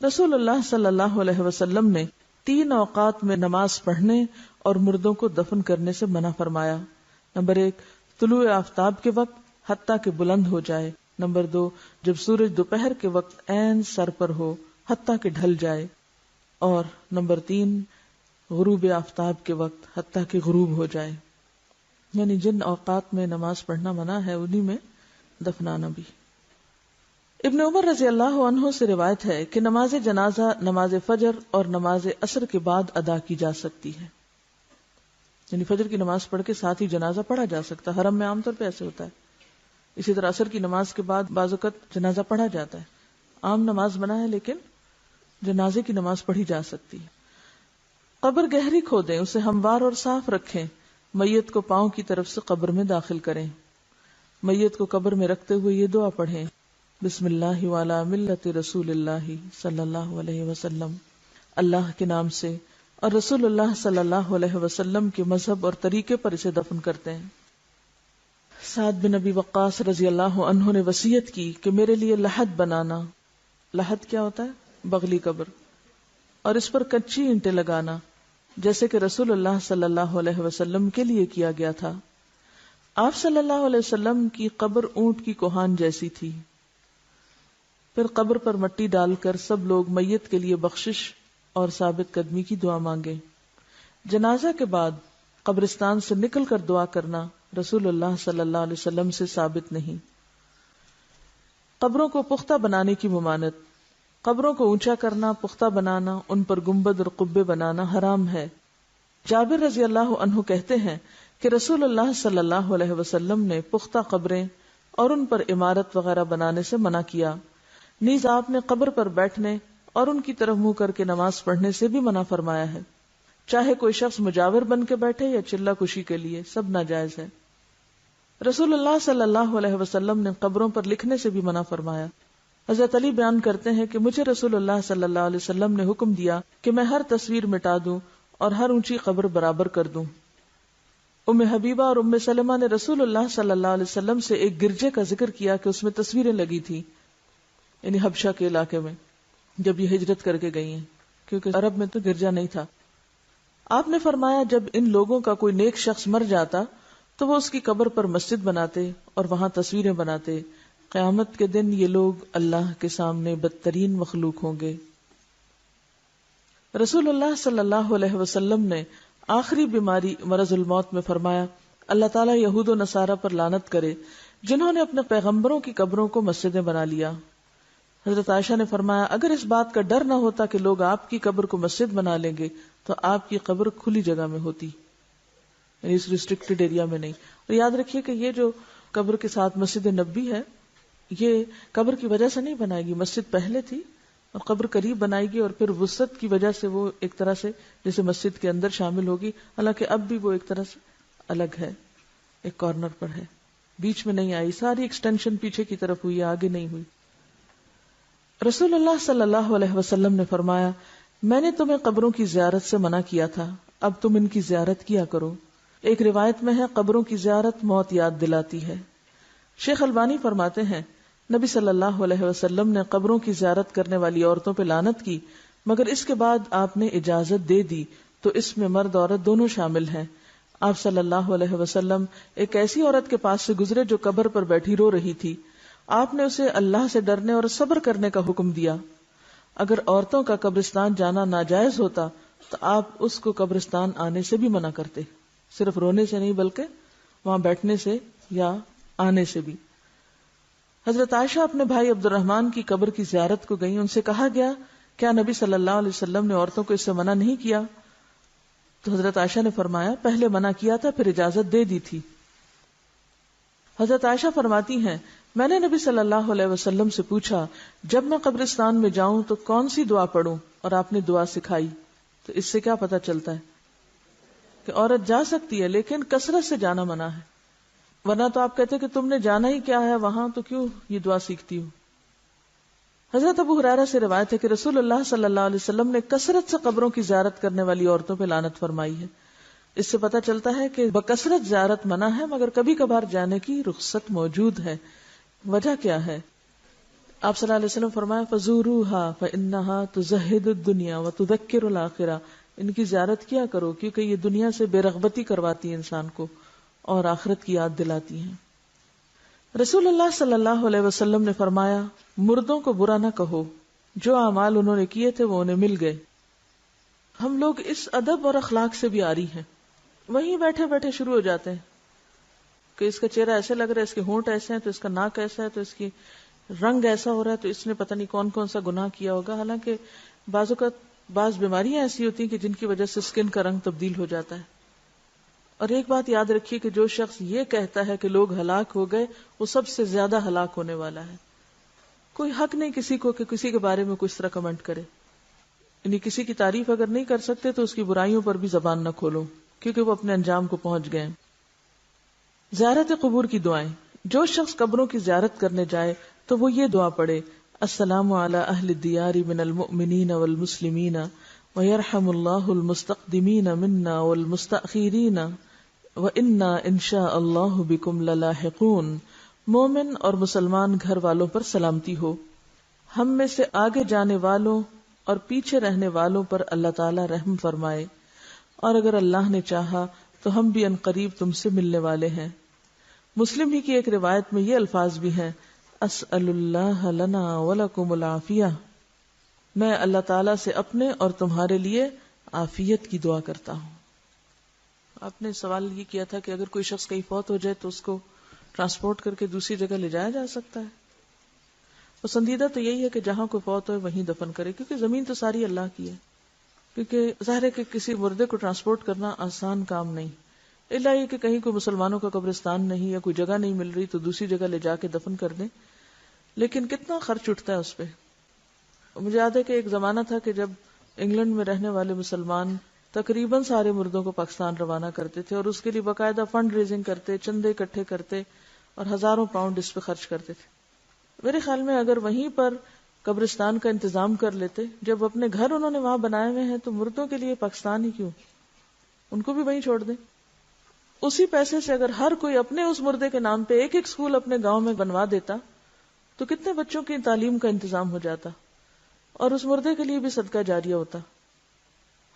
رسول اللہ صلی اللہ علیہ وسلم نے 3 اوقات میں نماز پڑھنے اور مردوں کو دفن کرنے سے منع فرمایا. نمبر 1 طلوع آفتاب کے وقت حتیٰ کہ بلند ہو جائے. نمبر 2 جب سورج دوپہر کے وقت عین سر پر ہو حتیٰ کہ ڈھل جائے. اور نمبر 3 غروب آفتاب کے وقت حتیٰ کہ غروب ہو جائے. یعنی جن اوقات میں نماز پڑھنا منع ہے انہی میں دفنانا بھی. ابن عمر رضی اللہ عنہ سے روایت ہے کہ نماز جنازہ نماز فجر اور نماز عصر کے بعد ادا کی جا سکتی ہے. یعنی فجر کی نماز پڑھ کے ساتھ ہی جنازہ پڑھا جا سکتا ہے. حرم میں عام طور پہ ایسے ہوتا ہے. اسی طرح عصر کی نماز کے بعد بعض اوقات جنازہ پڑھا جاتا ہے. عام نماز بنا ہے لیکن جنازے کی نماز پڑھی جا سکتی ہے. قبر گہری کھودیں، اسے ہموار اور صاف رکھیں. میت کو پاؤں کی طرف سے قبر میں داخل کریں. میت کو قبر میں رکھتے ہوئے یہ دعا پڑھیں: بسم اللہ وعلی ملت رسول اللہ صلی اللہ علیہ وسلم. اللہ کے نام سے اور رسول اللہ صلی اللہ علیہ وسلم کے مذہب اور طریقے پر اسے دفن کرتے ہیں. سعد بن ابی وقاص رضی اللہ عنہ نے وصیت کی کہ میرے لیے لحد بنانا. لحد کیا ہوتا ہے؟ بغلی قبر. اور اس پر کچی اینٹیں لگانا، جیسے کہ رسول اللہ صلی اللہ علیہ وسلم کے لیے کیا گیا تھا. آپ صلی اللہ علیہ وسلم کی قبر اونٹ کی کوہان جیسی تھی. پھر قبر پر مٹی ڈال کر سب لوگ میت کے لیے بخشش اور ثابت قدمی کی دعا مانگے. جنازہ کے بعد قبرستان سے نکل کر دعا کرنا رسول اللہ صلی اللہ علیہ وسلم سے ثابت نہیں. قبروں کو پختہ بنانے کی ممانعت. قبروں کو اونچا کرنا، پختہ بنانا، ان پر گنبد اور قبے بنانا حرام ہے. جابر رضی اللہ عنہ کہتے ہیں کہ رسول اللہ صلی اللہ علیہ وسلم نے پختہ قبریں اور ان پر عمارت وغیرہ بنانے سے منع کیا. نیز آپ نے قبر پر بیٹھنے اور ان کی طرف منہ کر کے نماز پڑھنے سے بھی منع فرمایا ہے. چاہے کوئی شخص مجاور بن کے بیٹھے یا چلہ کشی کے لیے، سب ناجائز ہے. رسول اللہ صلی اللہ علیہ وسلم نے قبروں پر لکھنے سے بھی منع فرمایا. حضرت علی بیان کرتے ہیں کہ مجھے رسول اللہ صلی اللہ علیہ وسلم نے حکم دیا کہ میں ہر تصویر مٹا دوں اور ہر اونچی قبر برابر کر دوں. ام حبیبہ اور ام سلمہ نے رسول اللہ صلی اللہ علیہ وسلم سے ایک گرجے کا ذکر کیا کہ اس میں تصویریں لگی تھی، یعنی حبشہ کے علاقے میں جب یہ ہجرت کر کے گئی ہیں، کیونکہ عرب میں تو گرجا نہیں تھا. آپ نے فرمایا جب ان لوگوں کا کوئی نیک شخص مر جاتا تو وہ اس کی قبر پر مسجد بناتے اور وہاں تصویریں بناتے. قیامت کے دن یہ لوگ اللہ کے سامنے بدترین مخلوق ہوں گے. رسول اللہ صلی اللہ علیہ وسلم نے آخری بیماری مرض الموت میں فرمایا: اللہ تعالیٰ یہود و نصارہ پر لعنت کرے جنہوں نے اپنے پیغمبروں کی قبروں کو مسجدیں بنا لیا. حضرت عائشہ نے فرمایا اگر اس بات کا ڈر نہ ہوتا کہ لوگ آپ کی قبر کو مسجد بنا لیں گے تو آپ کی قبر کھلی جگہ میں ہوتی، یعنی اس ریسٹرکٹڈ ایریا میں نہیں. اور یاد رکھیے کہ یہ جو قبر کے ساتھ مسجد نبوی ہے یہ قبر کی وجہ سے نہیں بنائے گی. مسجد پہلے تھی اور قبر قریب بنائے گی اور پھر وسعت کی وجہ سے وہ ایک طرح سے جیسے مسجد کے اندر شامل ہوگی، حالانکہ اب بھی وہ ایک طرح سے الگ ہے، ایک کارنر پر ہے، بیچ میں نہیں آئی. ساری ایکسٹینشن پیچھے کی طرف ہوئی، آگے نہیں ہوئی. رسول اللہ صلی اللہ علیہ وسلم نے فرمایا میں نے تمہیں قبروں کی زیارت سے منع کیا تھا، اب تم ان کی زیارت کیا کرو. ایک روایت میں ہے قبروں کی زیارت موت یاد دلاتی ہے. شیخ البانی فرماتے ہیں نبی صلی اللہ علیہ وسلم نے قبروں کی زیارت کرنے والی عورتوں پہ لعنت کی، مگر اس کے بعد آپ نے اجازت دے دی تو اس میں مرد عورت دونوں شامل ہیں. آپ صلی اللہ علیہ وسلم ایک ایسی عورت کے پاس سے گزرے جو قبر پر بیٹھی رو رہی تھی. آپ نے اسے اللہ سے ڈرنے اور صبر کرنے کا حکم دیا. اگر عورتوں کا قبرستان جانا ناجائز ہوتا تو آپ اس کو قبرستان آنے سے بھی منع کرتے، صرف رونے سے نہیں بلکہ وہاں بیٹھنے سے یا آنے سے بھی. حضرت عائشہ اپنے بھائی عبد الرحمن کی قبر کی زیارت کو گئی. ان سے کہا گیا کیا نبی صلی اللہ علیہ وسلم نے عورتوں کو اس سے منع نہیں کیا؟ تو حضرت عائشہ نے فرمایا پہلے منع کیا تھا پھر اجازت دے دی تھی. حضرت عائشہ فرماتی ہیں میں نے نبی صلی اللہ علیہ وسلم سے پوچھا جب میں قبرستان میں جاؤں تو کون سی دعا پڑھوں، اور آپ نے دعا سکھائی. تو اس سے کیا پتہ چلتا ہے کہ عورت جا سکتی ہے لیکن کثرت سے جانا منع ہے، ورنہ تو آپ کہتے کہ تم نے جانا ہی کیا ہے وہاں تو کیوں یہ دعا سیکھتی ہو. حضرت ابو ہریرہ سے روایت ہے کہ رسول اللہ صلی اللہ علیہ وسلم نے کثرت سے قبروں کی زیارت کرنے والی عورتوں پہ لعنت فرمائی ہے. اس سے پتہ چلتا ہے کہ بکثرت زیارت منع ہے مگر کبھی کبھار جانے کی رخصت موجود ہے. وجہ کیا ہے؟ آپ صلی اللہ علیہ وسلم فرمایا فزوروها فانها تزهد الدنيا وتذكر الاخرہ، ان کی زیارت کیا کرو کیونکہ یہ دنیا سے بے رغبتی کرواتی ہیں انسان کو اور آخرت کی یاد دلاتی ہیں۔ رسول اللہ صلی اللہ علیہ وسلم نے فرمایا مردوں کو برا نہ کہو، جو اعمال انہوں نے کیے تھے وہ انہیں مل گئے۔ ہم لوگ اس ادب اور اخلاق سے بھی عاری ہیں، وہیں بیٹھے بیٹھے شروع ہو جاتے ہیں کہ اس کا چہرہ ایسے لگ رہا ہے، اس کے ہونٹ ایسے ہیں تو اس کا ناک ایسا ہے تو اس کی رنگ ایسا ہو رہا ہے تو اس نے پتہ نہیں کون کون سا گناہ کیا ہوگا۔ حالانکہ بعض بیماریاں ایسی ہوتی ہیں کہ جن کی وجہ سے اسکن کا رنگ تبدیل ہو جاتا ہے۔ اور ایک بات یاد رکھیے کہ جو شخص یہ کہتا ہے کہ لوگ ہلاک ہو گئے، وہ سب سے زیادہ ہلاک ہونے والا ہے۔ کوئی حق نہیں کسی کو کہ کسی کے بارے میں کچھ طرح کمنٹ کرے، یعنی کسی کی تعریف اگر نہیں کر سکتے تو اس کی برائیوں پر بھی زبان نہ کھولو، کیونکہ وہ اپنے انجام کو پہنچ گئے۔ زیارت قبور کی دعائیں، جو شخص قبروں کی زیارت کرنے جائے تو وہ یہ دعا پڑھے السلام علی اہل الدیار من المؤمنین والمسلمین ویرحم اللہ المستقدمین منا والمستأخرین وإنا انشاء اللہ بکم للاحقون۔ مومن اور مسلمان گھر والوں پر سلامتی ہو، ہم میں سے آگے جانے والوں اور پیچھے رہنے والوں پر اللہ تعالی رحم فرمائے، اور اگر اللہ نے چاہا تو ہم بھی عنقریب تم سے ملنے والے ہیں۔ مسلم ہی کی ایک روایت میں یہ الفاظ بھی ہیں اسأل اللہ لنا ولکم العافیہ، میں اللہ تعالیٰ سے اپنے اور تمہارے لیے عافیت کی دعا کرتا ہوں۔ آپ نے سوال یہ کیا تھا کہ اگر کوئی شخص کہیں فوت ہو جائے تو اس کو ٹرانسپورٹ کر کے دوسری جگہ لے جایا جا سکتا ہے؟ پسندیدہ تو یہی ہے کہ جہاں کوئی فوت ہو وہیں دفن کرے، کیونکہ زمین تو ساری اللہ کی ہے۔ کیونکہ ظاہر ہے کہ کسی مردے کو ٹرانسپورٹ کرنا آسان کام نہیں، الا یہ کہ کہیں کوئی مسلمانوں کا قبرستان نہیں یا کوئی جگہ نہیں مل رہی تو دوسری جگہ لے جا کے دفن کر دیں، لیکن کتنا خرچ اٹھتا ہے اس پہ۔ مجھے یاد ہے کہ ایک زمانہ تھا کہ جب انگلینڈ میں رہنے والے مسلمان تقریباً سارے مردوں کو پاکستان روانہ کرتے تھے اور اس کے لیے باقاعدہ فنڈ ریزنگ کرتے، چندے اکٹھے کرتے اور ہزاروں پاؤنڈ اس پہ خرچ کرتے تھے۔ میرے خیال میں اگر وہیں پر قبرستان کا انتظام کر لیتے، جب اپنے گھر انہوں نے وہاں بنائے ہوئے ہیں تو مردوں کے لیے پاکستان ہی کیوں، ان کو بھی وہیں چھوڑ دیں۔ اسی پیسے سے اگر ہر کوئی اپنے اس مردے کے نام پہ ایک ایک اسکول اپنے گاؤں میں بنوا دیتا تو کتنے بچوں کی تعلیم کا انتظام ہو جاتا اور اس مردے کے لیے بھی صدقہ جاریہ ہوتا۔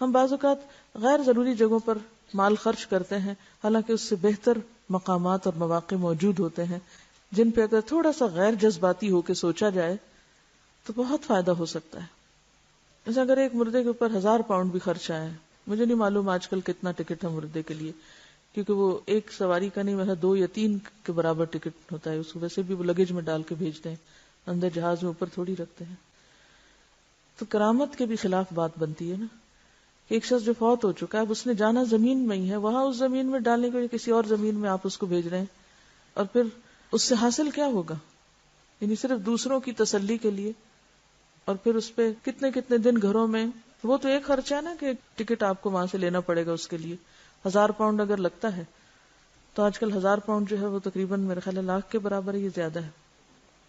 ہم بعض اوقات غیر ضروری جگہوں پر مال خرچ کرتے ہیں، حالانکہ اس سے بہتر مقامات اور مواقع موجود ہوتے ہیں جن پہ اگر تھوڑا سا غیر جذباتی ہو کے سوچا جائے تو بہت فائدہ ہو سکتا ہے۔ جیسے اگر ایک مردے کے اوپر 1000 پاؤنڈ بھی خرچ آیا ہے، مجھے نہیں معلوم آج کل کتنا ٹکٹ ہے مردے کے لیے، کیونکہ وہ ایک سواری کا نہیں، میرا 2 یا 3 کے برابر ٹکٹ ہوتا ہے، اس کو ویسے بھی وہ لگیج میں ڈال کے بھیجتے ہیں، اندر جہاز میں اوپر تھوڑی رکھتے ہیں۔ تو کرامت کے بھی خلاف بات بنتی ہے نا، ایک شخص جو فوت ہو چکا ہے، اب اس نے جانا زمین میں ہی ہے، وہاں اس زمین میں ڈالنے کے لیے کسی اور زمین میں آپ اس کو بھیج رہے ہیں، اور پھر اس سے حاصل کیا ہوگا؟ یعنی صرف دوسروں کی تسلی کے لیے، اور پھر اس پہ کتنے کتنے دن گھروں میں، وہ تو ایک خرچہ ہے نا کہ ٹکٹ آپ کو وہاں سے لینا پڑے گا، اس کے لیے 1000 پاؤنڈ اگر لگتا ہے تو آج کل 1000 پاؤنڈ جو ہے وہ تقریباً میرے خیال ہے لاکھ کے برابر ہے، یہ زیادہ ہے،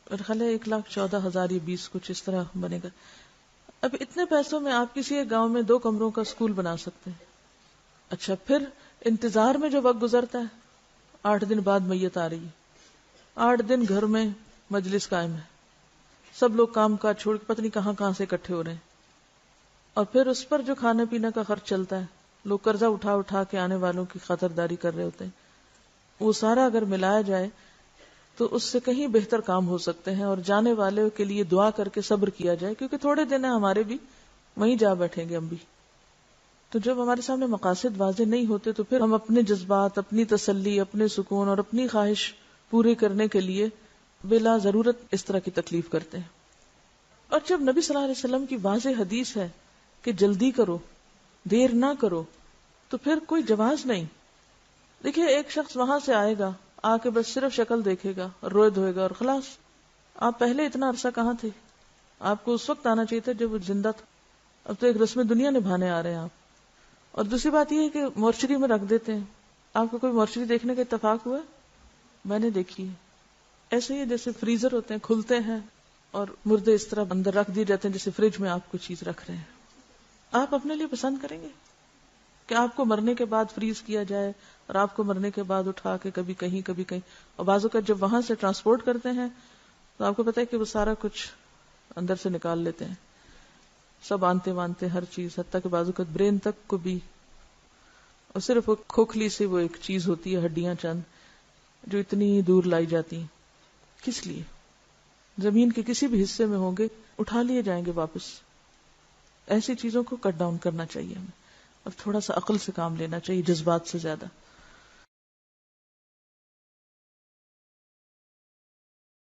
میرے خیال ہے 1,14,000 یا 20 کچھ اس طرح بنے گا۔ اب اتنے پیسوں میں آپ کسی ایک گاؤں میں 2 کمروں کا اسکول بنا سکتے ہیں۔ اچھا، پھر انتظار میں جو وقت گزرتا ہے، 8 دن بعد میت آ رہی ہے، 8 دن گھر میں مجلس قائم ہے، سب لوگ کام کاج چھوڑ کے پتہ نہیں کہاں کہاں سے اکٹھے ہو رہے ہیں، اور پھر اس پر جو کھانے پینے کا خرچ چلتا ہے، لوگ قرضہ اٹھا اٹھا کے آنے والوں کی خاطرداری کر رہے ہوتے ہیں، وہ سارا اگر ملایا جائے تو اس سے کہیں بہتر کام ہو سکتے ہیں، اور جانے والے کے لیے دعا کر کے صبر کیا جائے، کیونکہ تھوڑے دن ہیں ہمارے بھی، وہیں جا بیٹھیں گے ہم بھی۔ تو جب ہمارے سامنے مقاصد واضح نہیں ہوتے تو پھر ہم اپنے جذبات، اپنی تسلی، اپنے سکون اور اپنی خواہش پورے کرنے کے لیے بلا ضرورت اس طرح کی تکلیف کرتے ہیں۔ اور جب نبی صلی اللہ علیہ وسلم کی واضح حدیث ہے کہ جلدی کرو، دیر نہ کرو، تو پھر کوئی جواز نہیں۔ دیکھیے، ایک شخص وہاں سے آئے گا، آ کے بس صرف شکل دیکھے گا اور روئے دھوئے گا اور خلاص۔ آپ پہلے اتنا عرصہ کہاں تھے؟ آپ کو اس وقت آنا چاہیے تھا جب وہ زندہ تھا، اب تو ایک رسم دنیا نبھانے آ رہے ہیں آپ۔ اور دوسری بات یہ ہے کہ مورچری میں رکھ دیتے ہیں۔ آپ کو کوئی مورچری دیکھنے کا اتفاق ہوا؟ میں نے دیکھی ہے، ایسے ہی جیسے فریزر ہوتے ہیں، کھلتے ہیں اور مردے اس طرح اندر رکھ دیے جاتے ہیں جیسے فریج میں آپ کو چیز رکھ رہے ہیں۔ آپ اپنے لیے پسند کریں گے کہ آپ کو مرنے کے بعد فریز کیا جائے اور آپ کو مرنے کے بعد اٹھا کے کبھی کہیں کبھی کہیں، اور بعض اوقات جب وہاں سے ٹرانسپورٹ کرتے ہیں تو آپ کو پتا ہے کہ وہ سارا کچھ اندر سے نکال لیتے ہیں، سب آنتے وانتے ہر چیز، حتیٰ کہ بازو کا برین تک کو بھی، اور صرف وہ کھوکھلی سے وہ ایک چیز ہوتی ہے، ہڈیاں چند جو اتنی دور لائی جاتی ہیں، کس لیے؟ زمین کے کسی بھی حصے میں ہوں گے اٹھا لیے جائیں گے واپس. ایسی چیزوں کو کٹ ڈاؤن کرنا چاہیے ہمیں، اور تھوڑا سا عقل سے کام لینا چاہیے جذبات سے زیادہ.